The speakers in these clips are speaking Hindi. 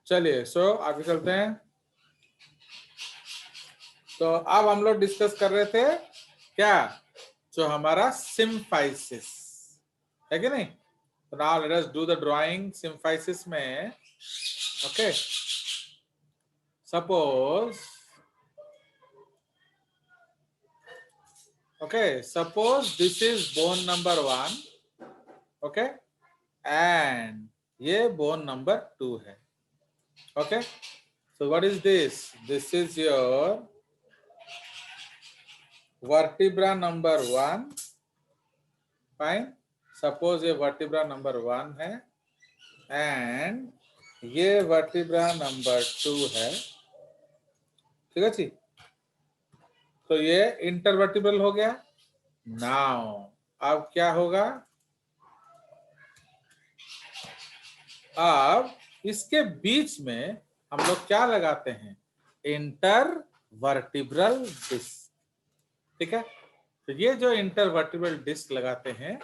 चलिए आगे चलते हैं। तो अब हम लोग डिस्कस कर रहे थे क्या, जो हमारा सिम्फाइसिस है कि नहीं। तो now let us do the drawing symphysis में। Okay, suppose this is bone number 1, okay, and ये बोन नंबर 2 है। Okay, so what is this? This is your vertebra number 1. Fine, suppose ये वर्टिब्रा नंबर 1 है एंड ये वर्टिब्रा नंबर 2 है। ठीक है जी, तो ये इंटरवर्टिब्रल हो गया। नाउ अब क्या होगा, अब इसके बीच में हम लोग क्या लगाते हैं, इंटरवर्टिब्रल डिस्क। ठीक है, तो ये जो इंटरवर्टिब्रल डिस्क लगाते हैं,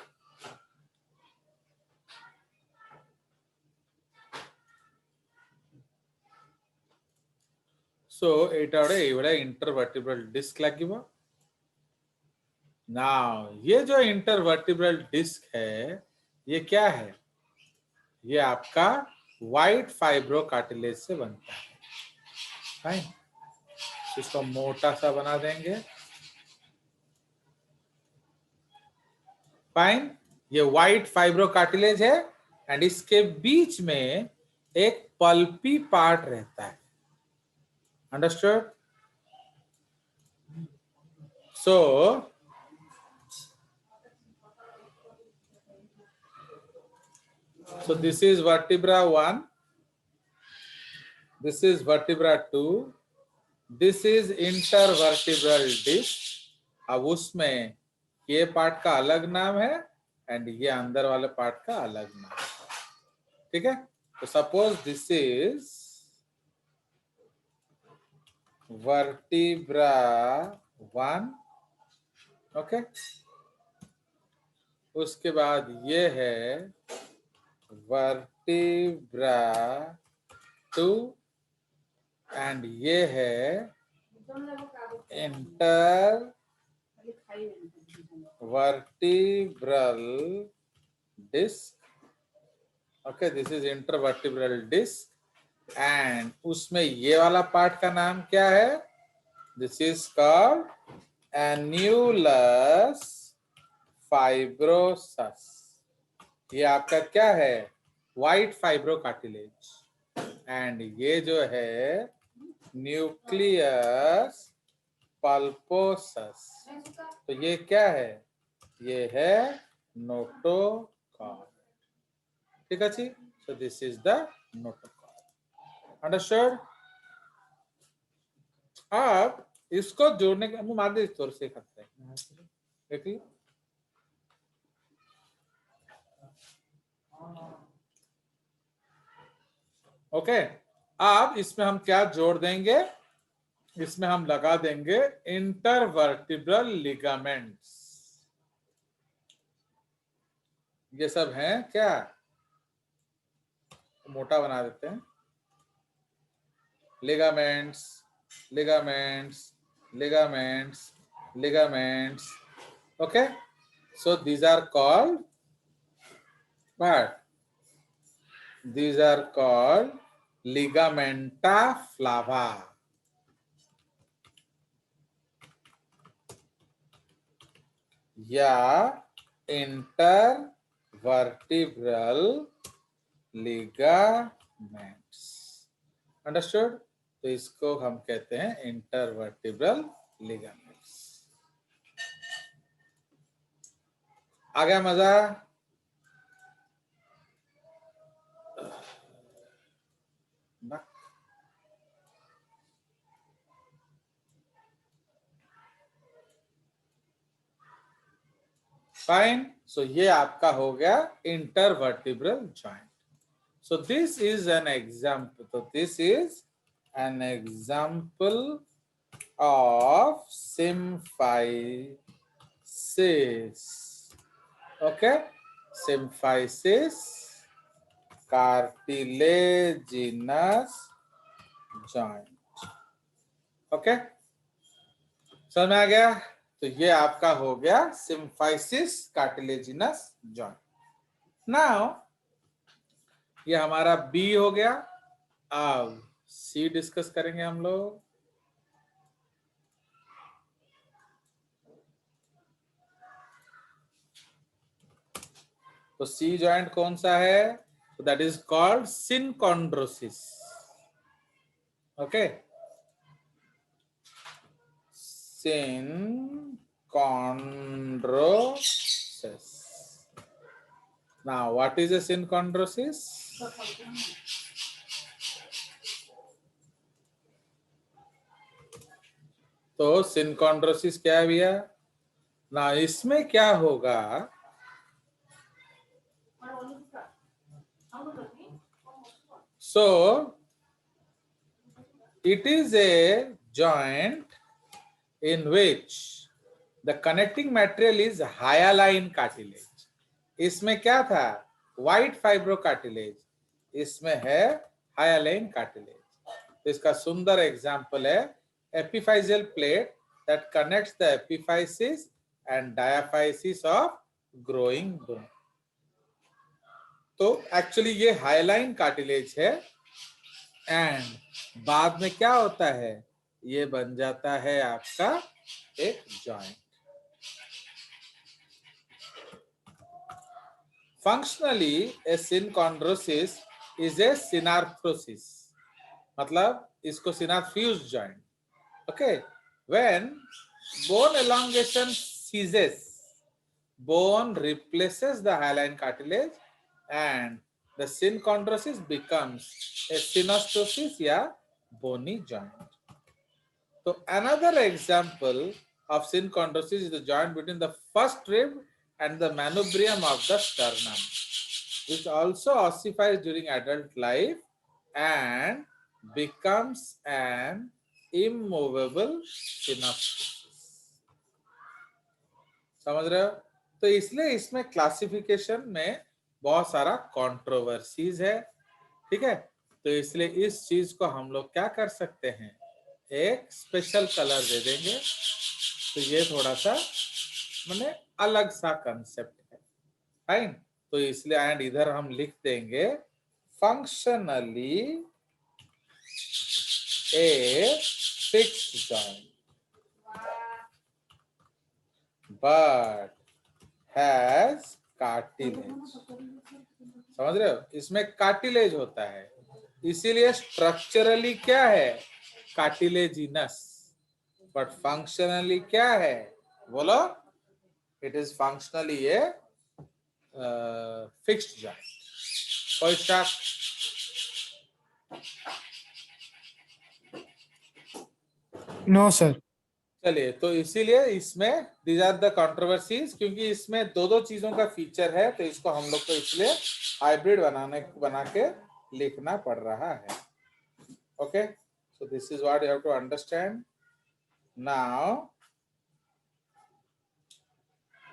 सो एटा इंटरवर्टिब्रल डिस्क लगे। नाउ ये जो इंटरवर्टिब्रल डिस्क है, ये क्या है, ये आपका व्हाइट फाइब्रो कार्टिलेज से बनता है। फाइन, इसको मोटा सा बना देंगे। फाइन, ये व्हाइट फाइब्रो कार्टिलेज है एंड इसके बीच में एक पल्पी पार्ट रहता है। Understood? so this is vertebra 1, this is vertebra 2, this is intervertebral disc। अब उसमें ये पार्ट का अलग नाम है एंड ये अंदर वाले पार्ट का अलग नाम है। ठीक है, तो suppose this is vertebra 1, okay, उसके बाद ये है वर्टिब्रा 2 एंड ये है inter vertebral disc. Okay, this is intervertebral disc and उसमें ये वाला पार्ट का नाम क्या है, this is called annulus fibrosus. ये आपका क्या है, व्हाइट फाइब्रो कार्टिलेज एंड ये जो है न्यूक्लियस पल्पोसस। तो ये क्या है, ये है नोटोकॉर्ड। ठीक है जी, so this is the notochord. Understood? अब इसको जोड़ने के मुंह मार दे तौर से करते हैं। देखिए, ओके, अब इसमें हम क्या जोड़ देंगे, इसमें हम लगा देंगे इंटरवर्टिब्रल लिगामेंट्स। ये सब हैं क्या, मोटा बना देते हैं। Ligaments, ligaments, ligaments, ligaments. Okay, so these are called what? These are called ligamenta flava. या इंटरवर्टिब्रल लिगामेंट्स। अंडरस्टूड? तो इसको हम कहते हैं इंटरवर्टिब्रल लिगामेंट्स। आ गया मजा? फाइन, सो ये आपका हो गया intervertebral joint. So this is an example, तो this is an example of symphysis. Okay, symphysis cartilaginous joint. Okay, समझ में आ गया? तो ये आपका हो गया सिम्फाइसिस कार्टिलेजिनस जॉइंट। नाउ ये हमारा बी हो गया। अब सी डिस्कस करेंगे हम लोग। तो सी जॉइंट कौन सा है? तो that is called synchondrosis. Okay, synchondrosis. Now, what is a synchondrosis? तो synchondrosis क्या है भैया? ना इसमें क्या होगा? So, it is a joint in which the connecting material is hyaline cartilage. इसमें क्या था? व्हाइट फाइब्रो कार्टिलेज, इसमें है हाइलाइन कार्टिलेज। तो इसका सुंदर एग्जांपल है epiphyseal plate that connects the epiphysis and diaphysis of growing bone. तो एक्चुअली ये हाइलाइन कार्टिलेज है एंड बाद में क्या होता है? ये बन जाता है आपका एक joint. Functionally, a synchondrosis is a synarthrosis, मतलब इसको synarthfused joint. Okay, when bone elongation ceases, bone replaces the hyaline cartilage and the synchondrosis becomes a synostosis या bony joint. So another example of synchondrosis is the joint between the first rib and the manubrium of the sternum, which also ossifies during adult life and becomes an immovable synaptosis. समझ रहे हो? तो इसलिए इसमें क्लासिफिकेशन में बहुत सारा कंट्रोवर्सीज है। ठीक है, तो इसलिए इस चीज को हम लोग क्या कर सकते हैं? एक स्पेशल कलर दे देंगे। तो ये थोड़ा सा मैंने अलग सा कंसेप्ट है, फाइन। तो इसलिए एंड इधर हम लिख देंगे functionally a fixed joint but has cartilage. समझ रहे हो? इसमें कार्टिलेज होता है, इसीलिए स्ट्रक्चरली क्या है? कार्टिलेजिनस, बट फंक्शनली क्या है? बोलो। It is functionally a fixed joint. कोई शक? No sir. चलिए, तो इसीलिए इसमें दीज आर द कंट्रोवर्सीज, क्योंकि इसमें दो दो चीजों का फीचर है, तो इसको हम लोग को इसलिए हाइब्रिड बना के लिखना पड़ रहा है। Okay, so this is what you have to understand now.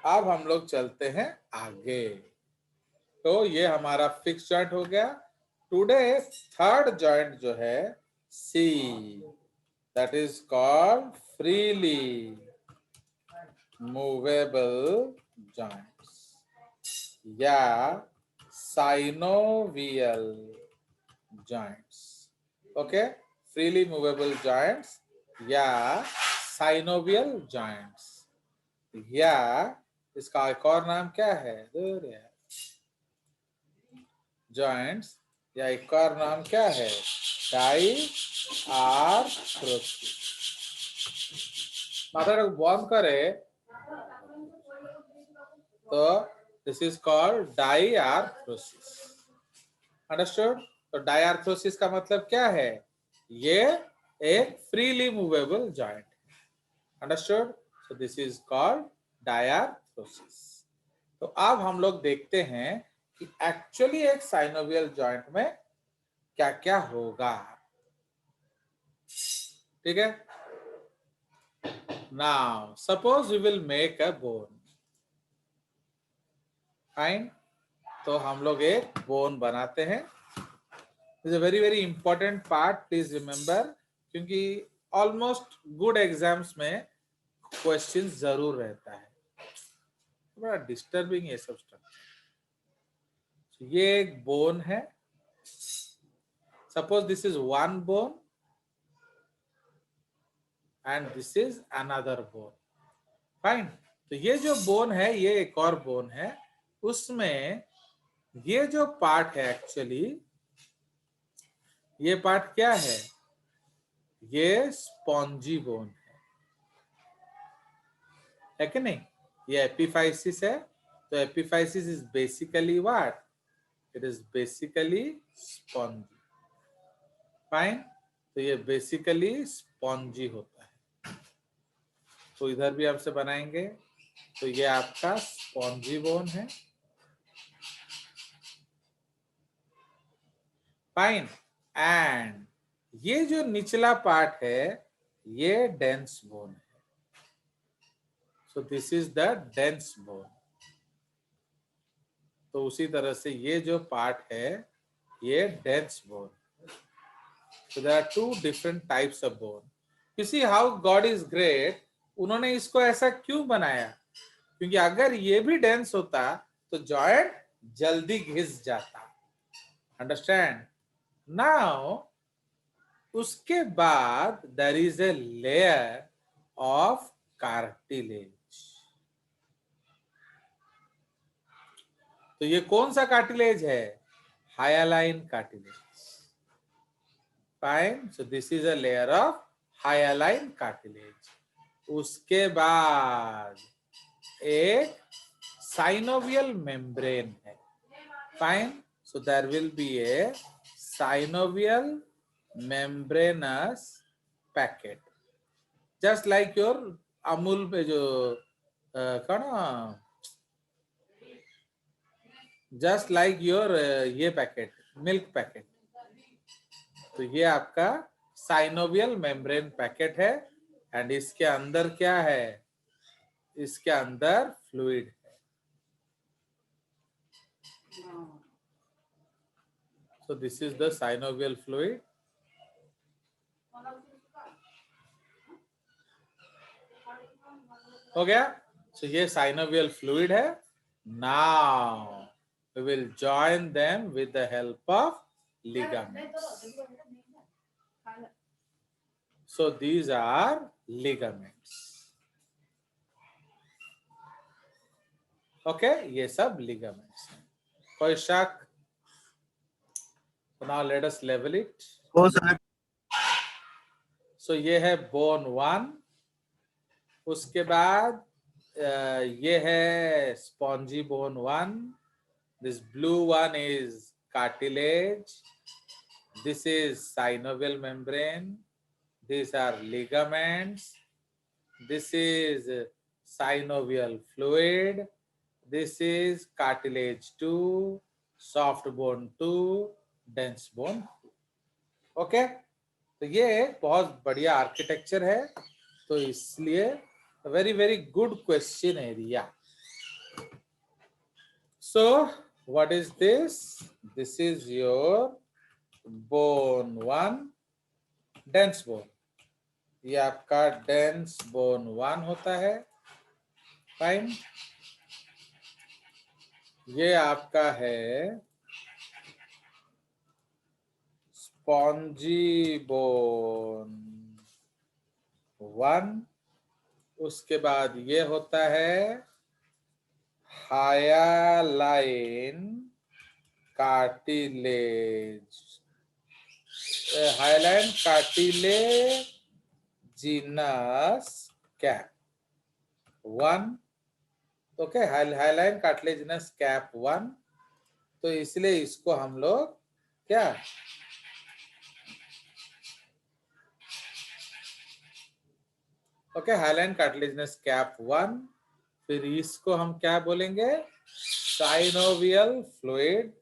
अब हम लोग चलते हैं आगे। तो ये हमारा फिक्स जॉइंट हो गया। टुडे थर्ड जॉइंट जो है see, that is called freely movable joints या synovial joints. Okay, freely movable joints या साइनोवियल जॉइंट्स, या इसका एक और नाम क्या है? जॉइंट्स, या एक और नाम क्या है? डाईआर्थ्रोसिस। माथा को बंद करे तो this is called diarthrosis. Understood? तो डाईआर्थ्रोसिस का मतलब क्या है? ये एक freely movable joint. Understood? So this is called diarthrosis. तो अब हम लोग देखते हैं कि एक्चुअली एक साइनोवियल जॉइंट में क्या क्या होगा। ठीक है, now suppose we will make a bone, fine. तो हम लोग एक बोन बनाते हैं. Is a very important part, please remember, क्योंकि ऑलमोस्ट गुड एग्जाम्स में क्वेश्चन जरूर रहता है. बड़ा डिस्टर्बिंग ये सब स्ट्रक्चर. ये एक बोन है. Suppose this is one bone and this is another bone. Fine. तो ये जो बोन है ये एक और बोन है. उसमें ये जो पार्ट है एक्चुअली, ये पार्ट क्या है? ये स्पॉन्जी बोन है कि नहीं? ये एपिफाइसिस है. तो epiphysis is basically what? It is basically spongy. Fine. तो ये बेसिकली स्पॉन्जी होता है. तो इधर भी आपसे बनाएंगे. तो ये आपका स्पॉन्जी बोन है. फाइन. एंड ये जो निचला पार्ट है ये डेंस बोन है. So this is the dense bone. तो उसी तरह से ये जो पार्ट है ये dense bone. So there are two different types of bone. You see how God is great. उन्होंने इसको ऐसा क्यों बनाया? क्योंकि अगर ये भी डेंस होता तो जॉइंट जल्दी घिस जाता. अंडरस्टैंड? नाउ उसके बाद there is a layer of cartilage. तो ये कौन सा कार्टिलेज है? Hyaline cartilage. Fine. So this is a layer of hyaline cartilage. उसके बाद एक साइनोवियल मेम्ब्रेन है. Fine. So there will be a synovial membranous packet, just like your Amul पे जो कौन, जस्ट लाइक योर ये पैकेट, मिल्क पैकेट. तो ये आपका साइनोवियल मेम्ब्रेन पैकेट है. एंड इसके अंदर क्या है? इसके अंदर फ्लूइड है. So this is the synovial fluid. हो गया. सो ये साइनोवियल फ्लूइड है. Now we will join them with the help of ligaments. So these are ligaments. Okay, ये सब ligaments हैं. कोई शक? So now let us level it. Oh, sir. So ये है bone 1. उसके बाद ये है spongy bone 1. This blue one is cartilage. This is synovial membrane. These are ligaments. This is synovial fluid. This is cartilage 2, soft bone 2, dense bone 2. Okay. तो ये बहुत बढ़िया आर्किटेक्चर है. तो इसलिए very good question area. So what is this? This is your bone 1, dense bone. ये आपका डेंस बोन 1 होता है. फाइन. ये आपका है स्पॉन्जी बोन 1. उसके बाद ये होता है hyaline cartilage, hyaline cartilaginous cap 1. Okay. Hyaline cartilaginous cap 1. तो इसलिए इसको हम लोग क्या, ओके, हायालाइन कार्टिलेजिनस कैप 1. फिर इसको हम क्या बोलेंगे? Synovial fluid.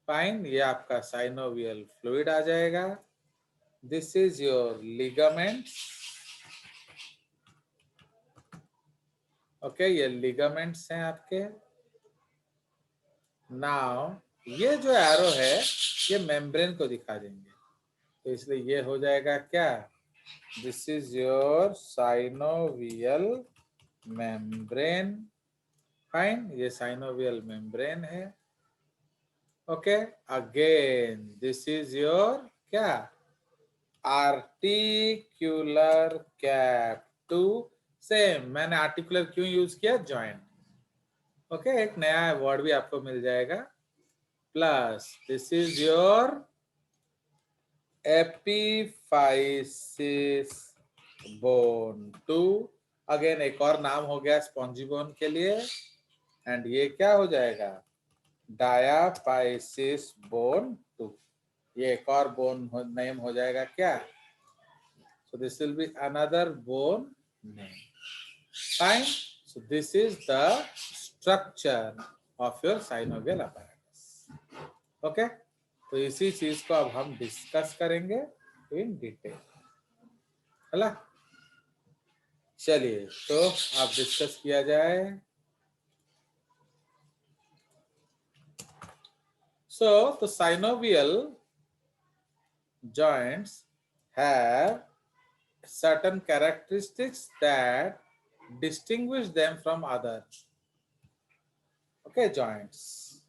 फाइन. ये आपका साइनोवियल फ्लूइड आ जाएगा. This is your ligament. Okay, ये लिगामेंट्स हैं आपके। नाउ ये जो एरो है ये मेम्ब्रेन को दिखा देंगे, तो इसलिए ये हो जाएगा क्या, this is your synovial membrane. Fine, ये साइनोवियल मेम्ब्रेन है। Okay, again this is your क्या, आर्टिकुलर कैप टू। सेम, मैंने आर्टिकुलर क्यों यूज किया, जॉइंट। ओके, एक नया वर्ड भी आपको मिल जाएगा। Plus this is your epiphysis bone too. अगेन एक और नाम हो गया स्पॉन्जी बोन के लिए। एंड ये क्या हो जाएगा, डायापाइसिस बोन टू। ये एक और बोन नेम हो जाएगा क्या, so this will be another bone name. Fine, so this is the structure of your synovial apparatus. Okay, तो इसी चीज को अब हम डिस्कस करेंगे इन डिटेल, है ना। चलिए तो अब डिस्कस किया जाए। So the synovial joints have certain characteristics that distinguish them from other joints.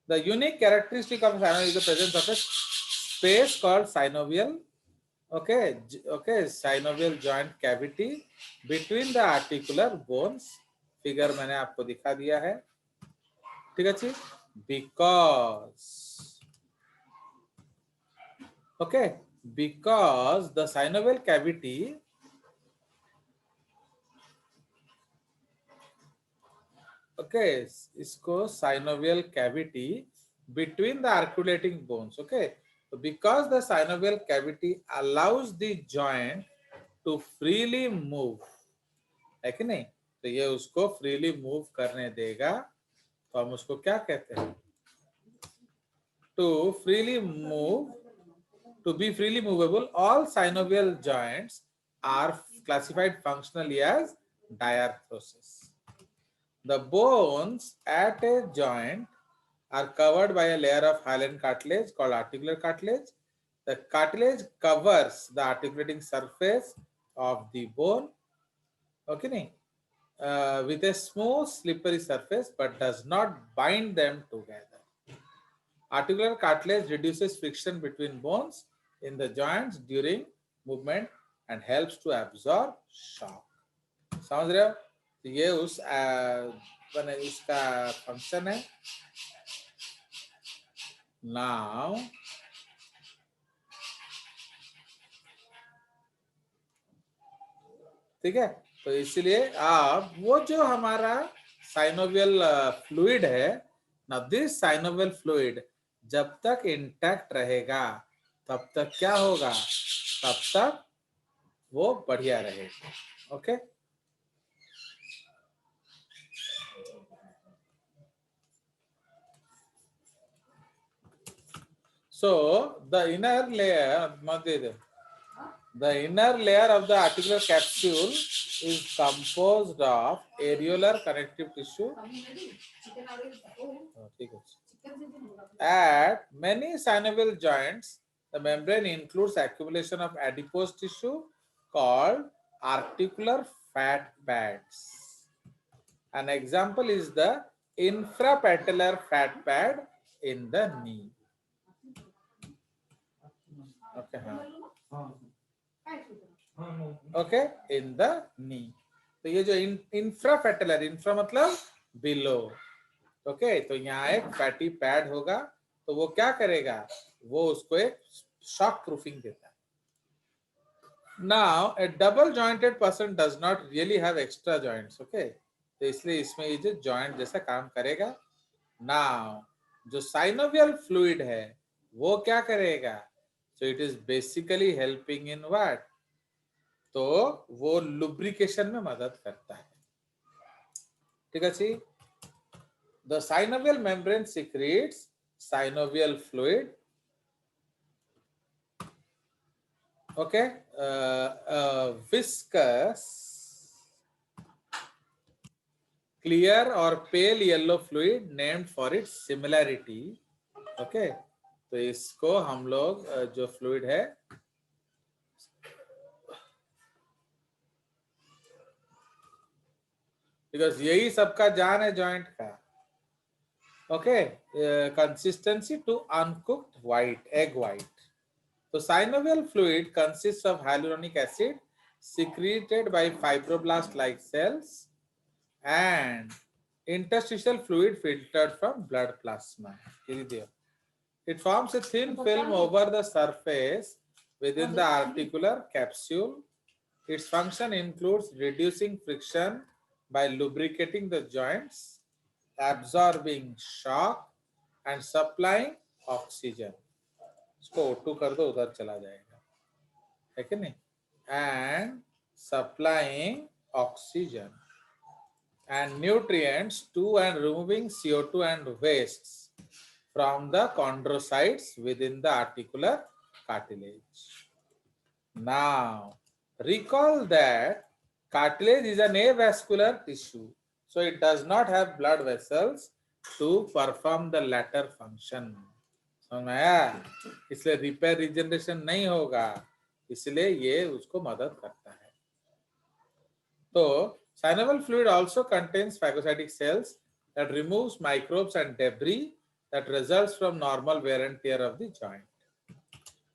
The unique characteristic of synovial is the presence of a space called synovial, synovial joint cavity between the articular bones. Figure मैंने आपको दिखा दिया है, ठीक है। Because the synovial cavity इसको synovial cavity between the articulating bones, so because the synovial cavity allows the joint to freely move, है कि नहीं, तो ये उसको freely move करने देगा, तो हम उसको क्या कहते हैं, to freely move, to be freely movable. All synovial joints are classified functionally as diarthrosis. The bones at a joint are covered by a layer of hyaline cartilage called articular cartilage. The cartilage covers the articulating surface of the bone, with a smooth slippery surface, but does not bind them together. Articular cartilage reduces friction between bones in the joints during movement and helps to absorb shock. समझ रहे हो, तो ये इसका फंक्शन है। नाउ ठीक है, तो इसलिए आप वो जो हमारा साइनोवियल फ्लूइड है ना, दिस साइनोवियल फ्लूइड जब तक इंटैक्ट रहेगा तब तक क्या होगा, तब तक वो बढ़िया रहेगा। Okay, so the inner layer of the articular capsule is composed of areolar connective tissue. At many synovial joints, the membrane includes accumulation of adipose tissue called articular fat pads. An example is the infrapatellar fat pad in the knee. In the knee. तो ये जो इंफ्राफेटेलर, इंफ्रा मतलब बिलो, तो यहाँ एक फैटी पैड होगा, तो वो क्या करेगा, वो उसको एक शॉक प्रूफिंग देता है। Now a double jointed person does not really have extra joints, तो इसलिए इसमें ये जो जॉइंट जैसा काम करेगा। Now जो साइनोवियल फ्लूइड है वो क्या करेगा, so it is basically helping in what, तो वो लुब्रिकेशन में मदद करता है, ठीक है जी। The synovial membrane secretes synovial fluid, viscous clear or pale yellow fluid named for its similarity. Okay, तो इसको हम लोग जो फ्लूइड है बिकॉज यही सबका जान है जॉइंट का. Okay, consistency to uncooked white egg white. So synovial fluid consists of hyaluronic acid secreted by fibroblast-like cells and interstitial fluid filtered from blood plasma. It forms a thin film over the surface within the articular capsule. Its function includes reducing friction by lubricating the joints, absorbing shock, and supplying oxygen. इसको O2 कर दो, उधर चला जाएगा, है कि नहीं? And supplying oxygen and nutrients to and removing CO2 and wastes from the chondrocytes within the articular cartilage. Now, recall that cartilage is an avascular tissue, so it does not have blood vessels to perform the latter function. समझ में आया? इसलिए रिपेयर रिजनरेशन नहीं होगा, इसलिए ये उसको मदद करता है. तो synovial fluid also contains phagocytic cells that removes microbes and debris that results from normal wear and tear of the joint.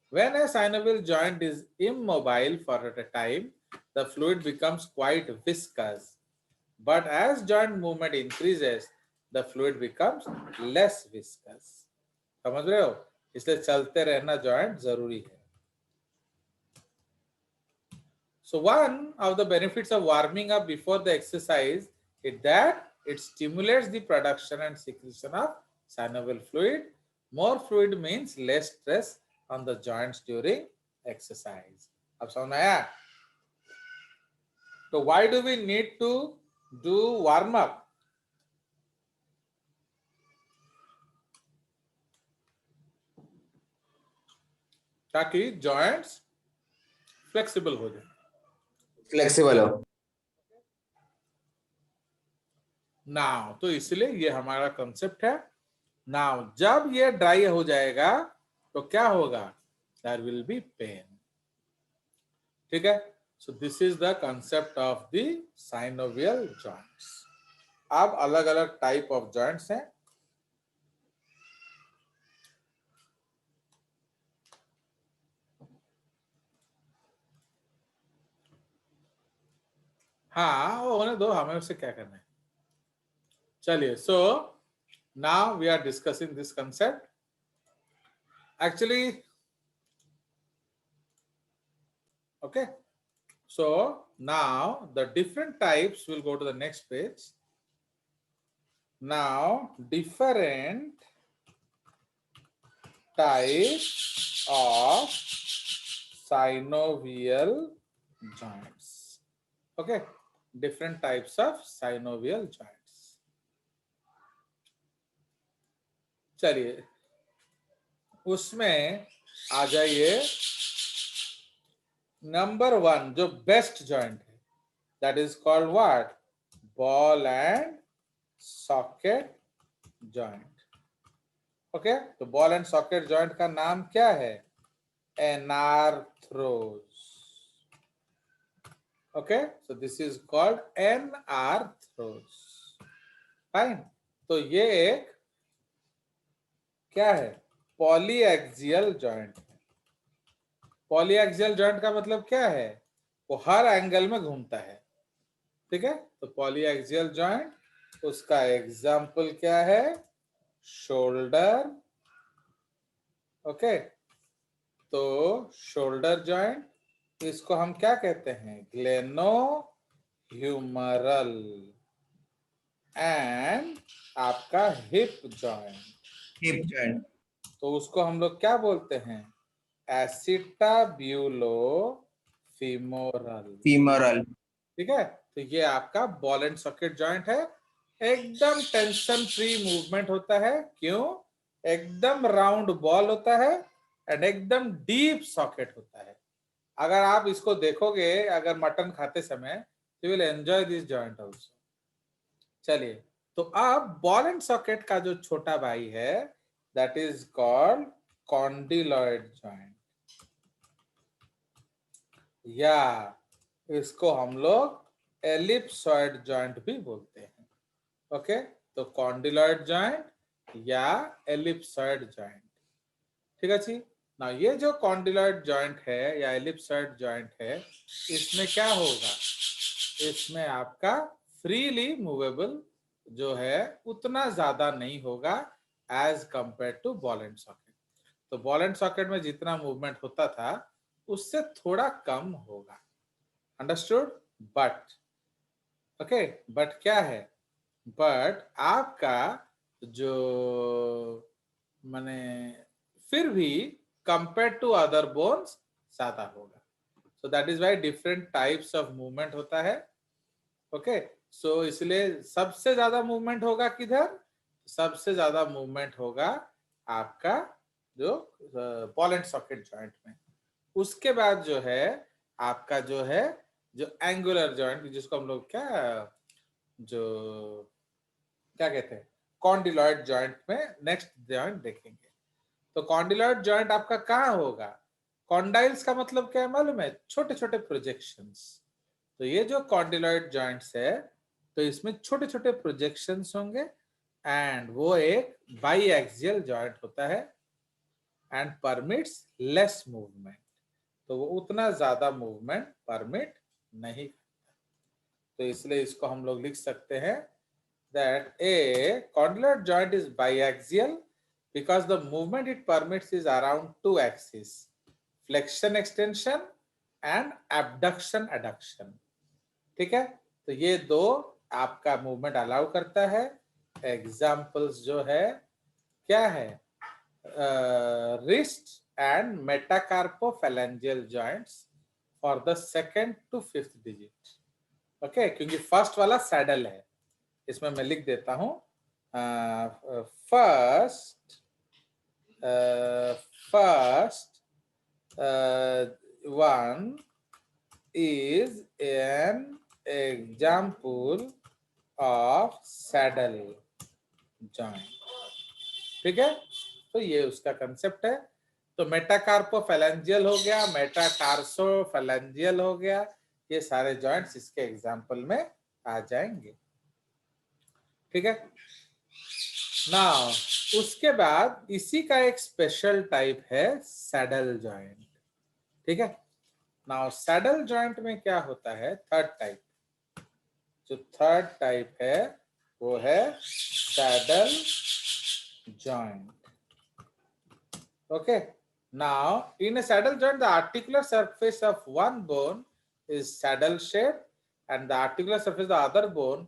When a synovial joint is immobile for a time, the fluid becomes quite viscous. But as joint movement increases, the fluid becomes less viscous. समझ रहे हो? इसलिए चलते रहना जॉइंट जरूरी है. So one of the benefits of warming up before the exercise is that it stimulates the production and secretion of synovial fluid. More fluid means less stress on the joints during exercise. अब समझ में आया? तो why do we need to do warm up? ताकि joints flexible हो जाए. फ्लेक्सिबल हो. नाउ तो इसलिए ये हमारा कंसेप्ट है. नाउ जब ये ड्राई हो जाएगा तो क्या होगा? There will be pain. ठीक है. So this is the concept of the synovial joints. अब अलग अलग टाइप ऑफ जॉइंट्स हैं. हाँ, वो होने दो, हमें उससे क्या करना है. चलिए, सो now we are discussing this concept. Actually, okay, so now the different types, will go to the next page. Now different types of synovial joints. Okay, different types of synovial joints. चलिए उसमें आ जाइए. नंबर 1 जो बेस्ट जॉइंट है, that is called what? Ball and socket joint. Okay, तो बॉल एंड सॉकेट जॉइंट का नाम क्या है? Enarthrosis. Okay, so this is called enarthrosis. Fine. तो ये एक क्या है? पॉलीएक्सियल जॉइंट है. पॉलीएक्सियल जॉइंट का मतलब क्या है? वो हर एंगल में घूमता है. ठीक है. तो पॉलीएक्सियल जॉइंट, उसका एग्जांपल क्या है? शोल्डर. ओके, तो शोल्डर जॉइंट, इसको हम क्या कहते हैं? ग्लेनोह्यूमरल. एंड आपका हिप जॉइंट, हिप जॉइंट, तो उसको हम लोग क्या बोलते हैं? एसिटाब्यूलोफीमोरल. फीमोरल. ठीक है. तो ये आपका बॉल एंड सॉकेट जॉइंट है. एकदम टेंशन फ्री मूवमेंट होता है. क्यों? एकदम राउंड बॉल होता है एंड एकदम डीप सॉकेट होता है. अगर आप इसको देखोगे, अगर मटन खाते समय, you will enjoy this joint also. चलिए, तो अब बॉल एंड सॉकेट का जो छोटा भाई है that is called condyloid joint, या इसको हम लोग एलिप्सॉइड जॉइंट भी बोलते हैं। ओके, तो कॉन्डिलॉइड जॉइंट या एलिप्सॉइड जॉइंट। ठीक है जी। ना ये जो कॉन्डिलॉइड जॉइंट है या एलिप्सॉइड जॉइंट है, इसमें क्या होगा, इसमें आपका फ्रीली मूवेबल जो है उतना ज्यादा नहीं होगा as compare to ball and socket. तो बॉल एंड सॉकेट में जितना मूवमेंट होता था उससे थोड़ा कम होगा। अंडरस्टूड? बट ओके, बट क्या है, बट आपका जो माने फिर भी कंपेयर टू अदर बोन्स ज्यादा होगा। So that is why different types of movement होता है। ओके, सो इसलिए सबसे ज्यादा मूवमेंट होगा किधर, सबसे ज्यादा मूवमेंट होगा आपका जो बॉल एंड सॉकेट जॉइंट में। उसके बाद जो है आपका जो है जो एंगुलर जॉइंट, जिसको हम लोग क्या जो क्या कहते हैं कॉन्डिलॉइड जॉइंट में नेक्स्ट जॉइंट देखेंगे। तो कॉन्डिलॉइड जॉइंट आपका कहाँ होगा, कॉन्डाइल्स का मतलब क्या है मालूम है, छोटे छोटे प्रोजेक्शंस। तो ये जो कॉन्डिलॉइड जॉइंट्स है तो इसमें छोटे छोटे प्रोजेक्शंस होंगे एंड वो एक बाई एक्सियल जॉइंट होता है एंड परमिट्स लेस मूवमेंट। तो वो उतना ज्यादा मूवमेंट परमिट नहीं करता। तो इसलिए इसको हम लोग लिख सकते हैं that a condylar joint is biaxial because the movement it permits is around two axes, flexion extension and abduction adduction। ठीक है, तो ये दो आपका मूवमेंट अलाउ करता है। एग्जाम्पल्स जो है क्या है, wrist and metacarpophalangeal joints for the second to fifth digit. Okay, क्योंकि फर्स्ट वाला सैडल है, इसमें मैं लिख देता हूं first one is an example of saddle joint. ठीक है, तो ये उसका कंसेप्ट है। तो मेटाकार्पोफैलेंजियल हो गया, मेटाटार्सोफैलेंजियल हो गया, ये सारे जॉइंट्स इसके एग्जाम्पल में आ जाएंगे। ठीक है, नाउ उसके बाद इसी का एक स्पेशल टाइप है सैडल जॉइंट। ठीक है, नाउ सैडल जॉइंट में क्या होता है, थर्ड टाइप, जो थर्ड टाइप है वो है saddle joint. Okay, now in a saddle joint the articular surface of one bone is saddle shaped and the articular surface of the other bone